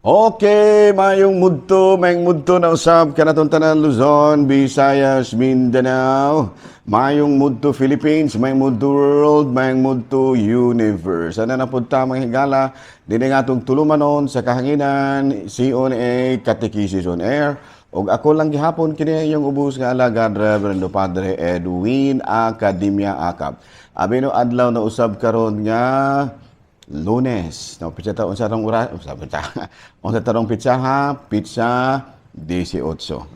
Okay, mayong mudto na usab kanatong tanan Luzon, Visayas, Mindanao. Mayong mudto Philippines, mayong mudto world, mayong mudto universe. Ana na pud ta mga higala dinhi nga atong tulumanon sa kahanginan CONA Catechesis on Air. Og ako lang gihapon kini yung ubos nga alagad Reverendo Padre Edwin Academia Acap. Abi no adlaw na usab karon nga Lunes, no, pizza ta unsa rong oras, unsa tarong pizza ha, pizza 18.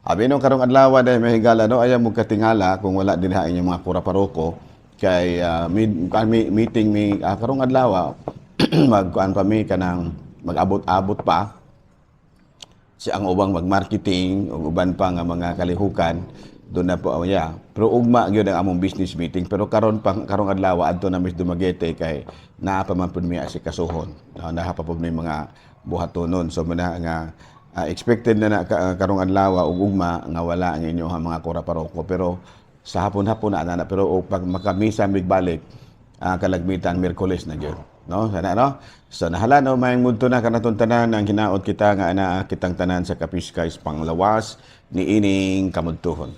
Abi no karong adlaw dai mahigala no aya mo katingala kung wala din ha inyong mga pura paroko kay meeting mi karong adlaw magkuan pa mi kanang mag-abot-abot pa si ang ubang mag-marketing ug uban pa nga mga kalihukan doon na po pero ugma gyud ang among business meeting pero karong adlaw adto na Miss Dumaguete kay naa pa man pud mi asikasuhon naa pa pud may mga buhatonon so muna nga expected na karong adlaw ug ugma nga wala ang inyo mga kora paroko pero sa hapon-hapon na pero pag makamisa migbalik kalagmitan Miyerkules na gyud no sana no so nahala no may mudto na kanaton tanan ang hinaot kita nga ana kitang tanan sa Kapiskay panglawas ni ining kamudtuhon.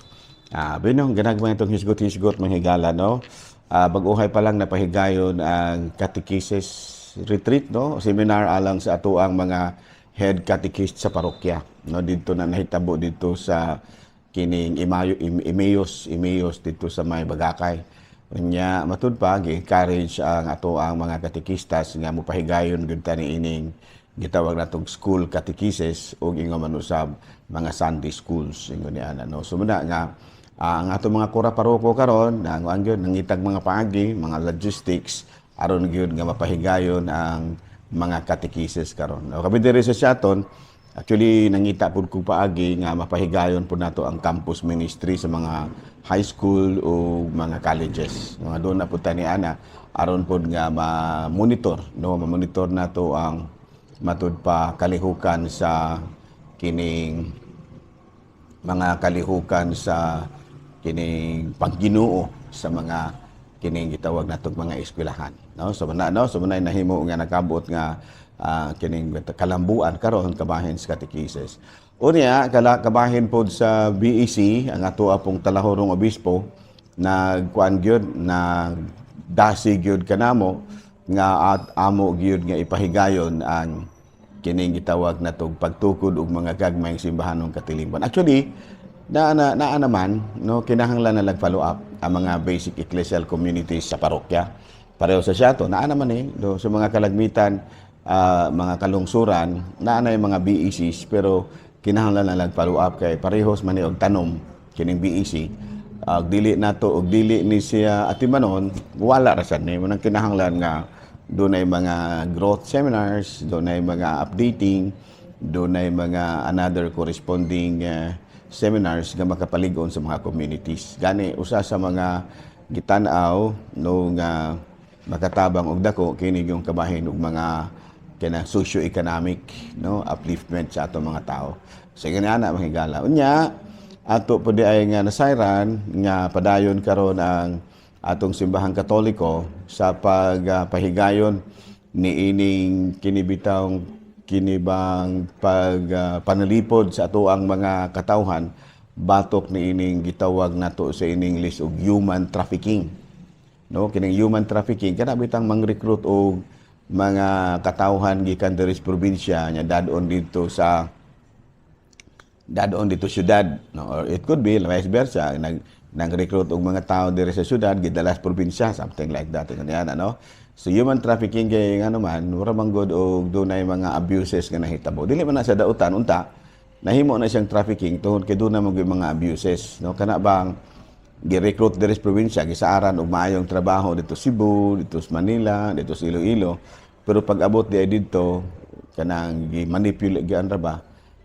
Binong ginagmay itong hisgot-hisgot mga higala, no? Baguhay pa lang napahigayon ang catechesis retreat, no? Seminar alang sa ato ang mga head catechist sa parokya, no? Dito na nahitabo dito sa kining Emmaus dito sa may Bagakay. Nya matud pa encourage ang ato ang mga catechistas nga mopahigayon gud tani ining gitawag natong school catechesis o ingon man usab mga Sunday schools ingon ni ana, no? So muna nga ang ato mga kura paroko karon ang gyud nangitag mga paagi, mga logistics aron gyud nga mapahigayon ang mga catechesis karon. No, kabi diri sa Siaton, actually nangita pud kog paagi nga mapahigayon pud nato ang campus ministry sa mga high school o mga colleges. Nga doon na pud tani ana aron pud nga ma-monitor, no, ma-monitor nato ang matud pa kalihukan sa kining mga kalihukan sa kining pagginoo sa mga kining gitawag natong mga eskwelahan, no? So muna nahimo nga nakabot nga kining kalambuan karon kabahin sa catechesis. Unya kabahin pod sa BEC ang ato apong talahorong obispo nagkuan gyud na dasi gyud kanamo nga amo gyud nga ipahigayon ang kining gitawag natong pagtukod og mga gagmayng simbahanong katilingban. Actually naa naman no kinahanglan na follow up ang mga basic ecclesial communities sa parokya. Pareho sa Siato naa naman do sa mga kalagmitan mga kalungsuran naa na yung mga BECs pero kinahanglan na follow up kay parehos man og tanom kining BEC dili nato og dili ni siya atimanon wala ra sad ni manang kinahanglan nga dunay mga growth seminars, dunay mga updating, dunay mga another corresponding seminars nga makapalig-on sa mga communities. Gani usa sa mga gitan-aw no nga makatabang og dako kini yung kabahin og mga kana socio-economic no upliftment sa ato mga tao. So ana mahigala. Unya ato pud ay nga nasayran nga padayon karon ang atong simbahang Katoliko sa pagpahigayon ni ining kinibang panalipod sa ato ang mga katawhan batok ni ining gitawag nato sa ining list og human trafficking, no? Kining human trafficking kana bitang mang-recruit og mga katawhan gikan diri sa probinsya nya dadon dito syudad, no? Or it could be vice versa nag-recruit og mga tao diri sa syudad gidala sa probinsya, something like that ganyan ano. So human trafficking kay ano man mura man god og dunay mga abuses nga nahitabo dili man na sa dautan unta nahimo na siyang trafficking tungod kay dunay mga abuses, no? Kana bang gi-recruit diri sa probinsya gisaaran og maayong trabaho dito Cebu, dito sa Manila, dito sa Iloilo, pero pag abot di dito kanang gi-manipulate gianra ba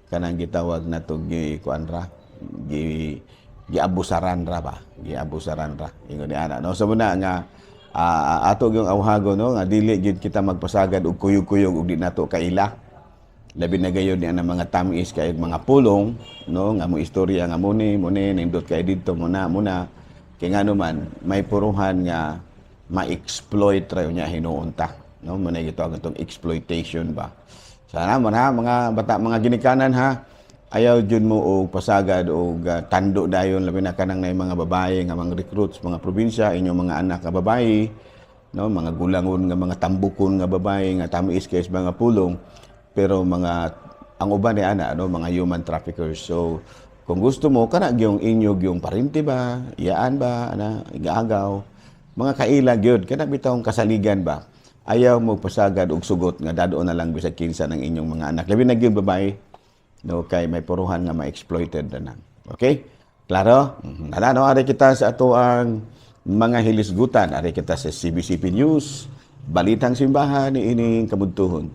kanang gitawag nato kuanra giabusaran ra ingon ni ana, no? So muna nga ato yung awhago, no, nga dili gid kita magpasagad og kuyog-kuyog og di nato kaila labi na gayon ni ana mga tamis kay mga pulong, no, nga mo istorya nga muni nindot kay didto muna kay ngano man may puruhan nga ma-exploit ra nya hinuon ta, no? Muna gitawag itong exploitation ba. Sana man ha, mga bata, mga ginikanan ha. Ayaw jud mo og pasagad og tando dayon labi na kanang nay mga babae nga mga recruits mga probinsya inyong mga anak nga babae, no, mga gulangon nga mga tambukon nga babae nga tamis kay mga pulong pero mga ang uban ni ana no mga human traffickers. So kung gusto mo kana gyung inyo gyung parinti ba, iyaan ba ana igaagaw mga kaila gyud kana bitawng kasaligan ba. Ayaw mo pasagad og sugot nga dadoon na lang bisag kinsa ng inyong mga anak. Labi na gyud babae no kay may puruhan nga ma-exploited na nang. Okay? Klaro? No, ari kita sa ato ang mga hilisgutan, ari kita sa CBCP News, Balitang Simbahan ni ining kabudtuhon.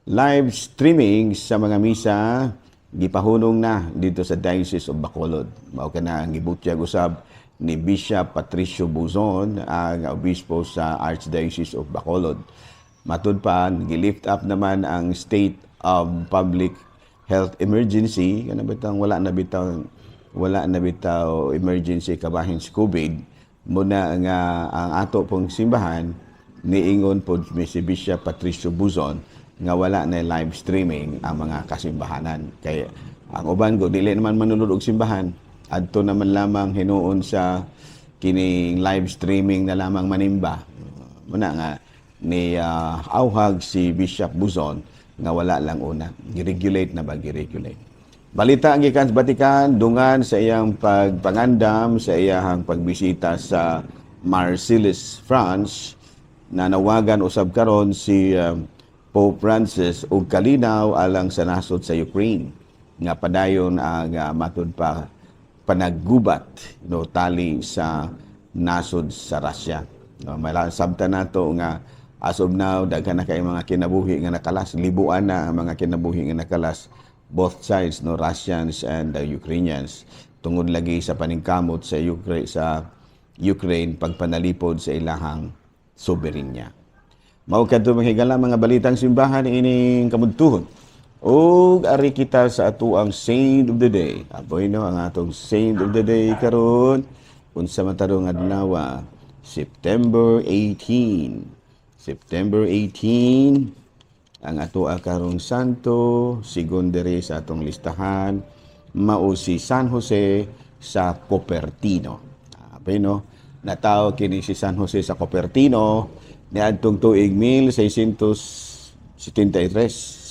Live streaming sa mga misa gipahunong na dito sa Diocese of Bacolod. Mao kana ang gibutyag usab ni Bishop Patricio Buzon, ang obispo sa Archdiocese of Bacolod. Matud pa, gilift up naman ang state of public health emergency, kana bitang wala na bitaw emergency kabahin sa COVID. Muna nga ang ato pong simbahan niingon pod si Bishop Patricio Buzon nga wala na live streaming ang mga kasimbahanan. Kaya ang uban ko dili naman manulod og simbahan, adto naman lamang hinuon sa kining live streaming na lamang manimba. Muna nga ni auhag si Bishop Buzon nga wala lang una. Giregulate na ba? Giregulate. Balita ang gikan sa Vatican, dungan sa iyang pagpangandam, sa iyang pagbisita sa Marseilles, France, na nawagan usab karon si Pope Francis og kalinaw alang sa nasod sa Ukraine. Nga padayon ang matud pa panaggubat no tali sa nasod sa Russia. No, may sabta nato nga as of now, daghan na kay mga kinabuhi nga nakalas, libuan na ang mga kinabuhi nga nakalas, both sides, no, Russians and Ukrainians, tungod lagi sa paningkamot sa Ukraine pagpanalipod sa ilahang soberenya. Mao kadto mahigala mga balitang simbahan ining kamudtuhon. Og ari kita sa ato ang Saint of the Day. Aboy no ang atong Saint of the Day karon unsa man tarong adlaw, September 18. September 18, ang ato karong santo, sigon diri sa atong listahan, mao si San Jose sa Cupertino. Apay no, natawo kini si San Jose sa Cupertino niadtong tuig 1673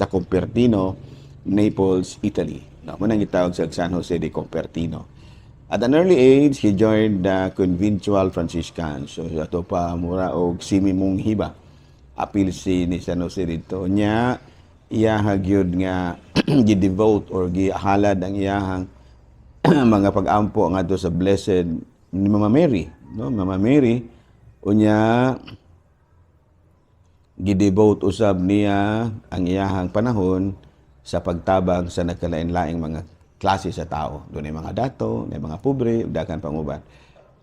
sa Cupertino, Naples, Italy. Mao man ang gitawag sa San Jose de Cupertino. At an early age, he joined the Conventual Franciscans. So, ato pa mura og simimong hiba. Apil si ni San Jose dito. Nya, iyahag yun nga gi-devote or gihalad ang iyahang mga pag-ampo nga to sa Blessed ni Mama Mary. No? Mama Mary, unya, gi-devote usab niya ang iyahang panahon sa pagtabang sa nagkalain-laing mga klase sa tao. Doon ay mga dato, ay mga pobre, dakan panguban.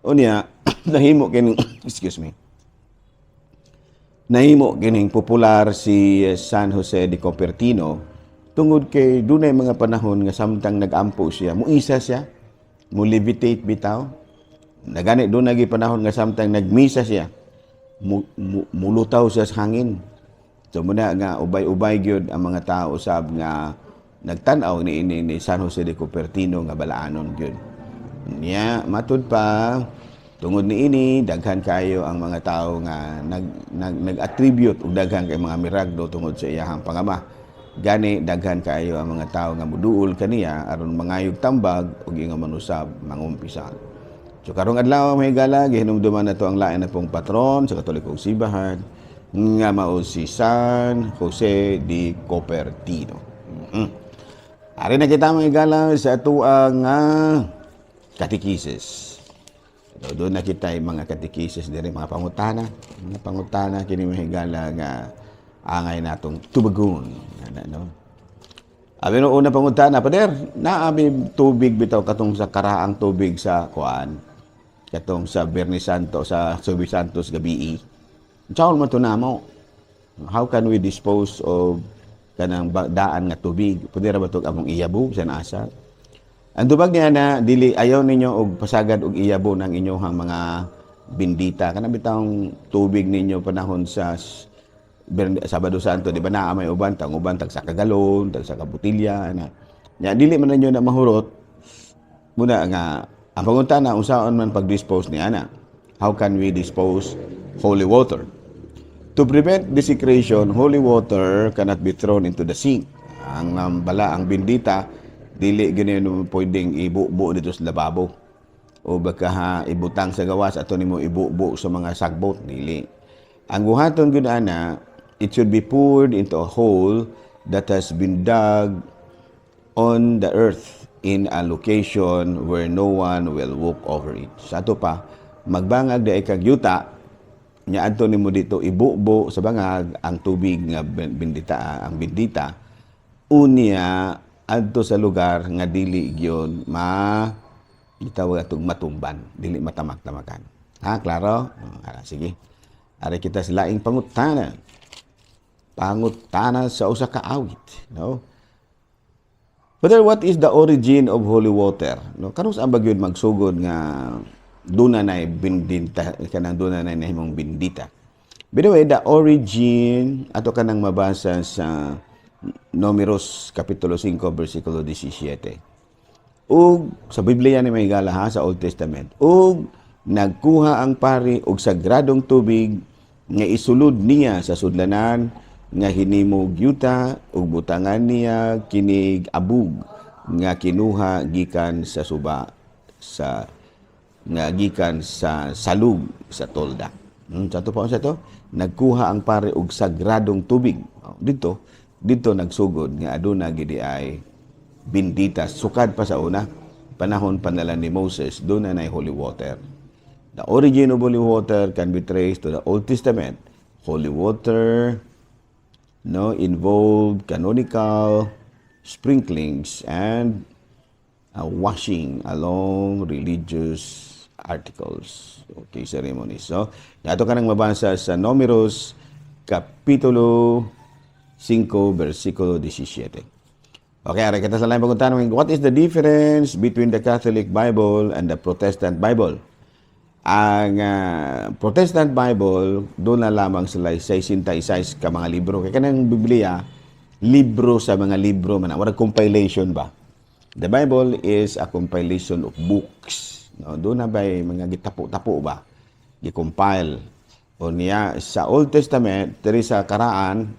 Unya, nahimo kining, excuse me, nahimo kining popular si San Jose de Cupertino tungod kay dunay mga panahon nga samtang nag-ampo siya, muisa siya, mu levitate bitaw. Nagani doon nagi panahon nga samtang nagmisa siya, mulutaw siya sa hangin. So muna nga ubay-ubay gyud ang mga tao usab nga nagtan-aw ni San Jose de Cupertino nga balaanon gyud. Niya matud pa tungod niini daghan kayo ang mga tao nga nag-attribute og daghan kay mga miraglo tungod sa iyahang pangama. Gani daghan kayo ang mga tao nga muduol kaniya aron mangayog tambag ug ingon manusab mangumpisan. So karong adlaw may gala gihinumduman nato ang lain na pong patron sa Katolikong Simbahan nga mao si San Jose de Cupertino. Ari na kita mga gala sa ato ang katekisis. So, doon na kita yung mga katekisis diri mga pangutana. Mga pangutana kini mahigala nga angay natong tubagon. Ano? Abi no una pangutana, pader, naabi tubig bitaw katong sa karaang tubig sa kuan. Katong sa Biyernes Santo sa Subi Santos gabi. Chaol man to namo. How can we dispose of kanang daan nga tubig? Pwede ra ba ito among iyabo sa asa? Ang tubag niya na dili ayaw ninyo og pasagad og iyabo ng inyong mga bindita. Kana bitang tubig ninyo panahon sa Sabado Santo, di ba na may uban tag sa kagalon, tag sa kabutilya na. Ya dili man ninyo na mahurot muna nga ang pangutana unsaon man pag-dispose ni ana. How can we dispose holy water? To prevent desecration, holy water cannot be thrown into the sink. Ang bala, ang bindita, dili ganyan pwedeng ibubo dito sa lababo. O baka ibutang sa gawas ato nimo ibubo sa mga sagbot, dili. Ang buhaton gud ana, it should be poured into a hole that has been dug on the earth in a location where no one will walk over it. Sa ato pa, magbangag da kag yuta, nya adto nimo dito ibubo sa bangag ang tubig nga ang bindita unya adto sa lugar nga dili gyon itawag atong matumban, dili matamak-tamakan. Ha, klaro? Sige. Ari kita sa laing pangutana. Pangutana sa usa ka awit, no? But what is the origin of holy water? No, kanus ang bagyod magsugod nga duna nay bindita kanang duna nay nahimong bindita. By the way, the origin ato kanang mabasa sa Números kapitulo 5 bersikulo 17. Ug sa Biblia ni may gala ha, sa Old Testament. Ug nagkuha ang pari og sagradong tubig nga isulod niya sa sudlanan nga hinimog yuta ug butangan niya kinig abug nga kinuha gikan sa suba sa nga gikan sa salug sa tolda. Sa to pa sa to, nagkuha ang pare og sagradong tubig. Dito nagsugod nga aduna gidi ay bindita sukad pa sa una panahon panala ni Moses doon na holy water. The origin of holy water can be traced to the Old Testament. Holy water involved canonical sprinklings and washing along religious articles. Okay, ceremonies. So, ato ka nang mabasa sa Números kapitulo 5 bersikulo 17. Okay, ara kita sa lain pagkuntanong, what is the difference between the Catholic Bible and the Protestant Bible? Ang Protestant Bible, doon na lamang sila 66 ka mga libro. Kaya kanang Biblia, libro sa mga libro man. Wala compilation ba? The Bible is a compilation of books. No, doon na ba mga gitapo-tapo ba? Gi-compile. O niya, sa Old Testament, diri sa karaan,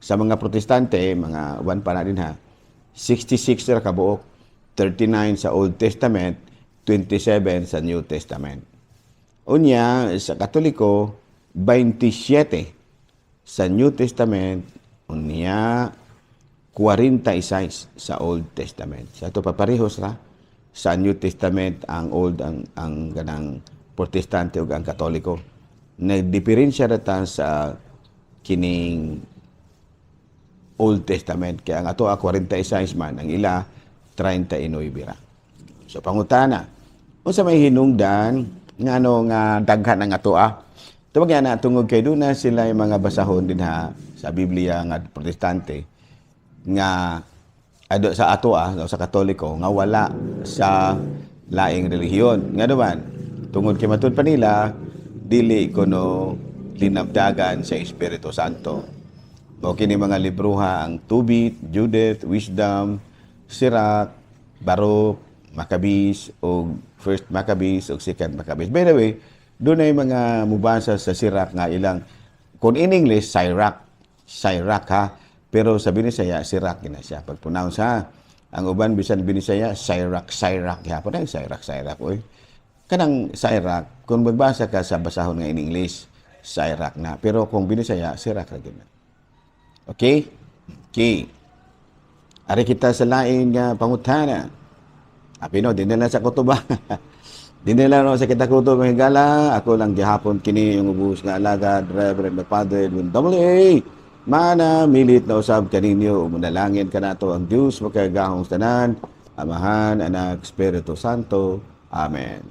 sa mga Protestante, mga one pa na din ha, 66 na kabuok, 39 sa Old Testament, 27 sa New Testament. Unya, sa Katoliko, 27 sa New Testament, unya, 46 sa Old Testament. Sa ito paparehos ra, sa New Testament, ang Old, ang ganang Protestante o ang Katoliko. Nagdiferensya rata sa kining Old Testament. Kaya ang ato 46 man, ang ila 39 ra. So pangutana, unsa may hinungdan nga daghan ang ato Tawag yan na tungod kay doon na sila yung mga basahon din ha sa Biblia nga Protestante nga sa ato sa Katoliko nga wala sa laing relihiyon. Nga naman, tungod kay matud pa nila, dili kono linabdagan sa Espiritu Santo. O kini mga libruha ang Tubit, Judith, Wisdom, Sirach, Baruch, Maccabees, o First Maccabees, o Second Maccabees. By the way, doon ay mga mubasa sa Sirach nga ilang, kung in English, Sirach ha, pero sa Binisaya, Sirach na siya. Pag pronounce ha, ang uban bisan Binisaya, Sirach ha. Pwede Sirach, oy. Kanang Sirach, kung magbasa ka sa basahon nga in English, Sirach na. Pero kung Binisaya, Sirach na gina. Okay? Okay. Ari kita sa laing pangutana. Apino, dinala sa kutuba. Dinala no sa kita kutuba ng higala. Ako lang gihapon kini yung ubus nga alagad, Reverend Padre Edwin W.A. Mana, milit na usab kaninyo, umunalangin ka na to ang Diyos, magkagahong tanan, Amahan, Anak, Espiritu Santo. Amen.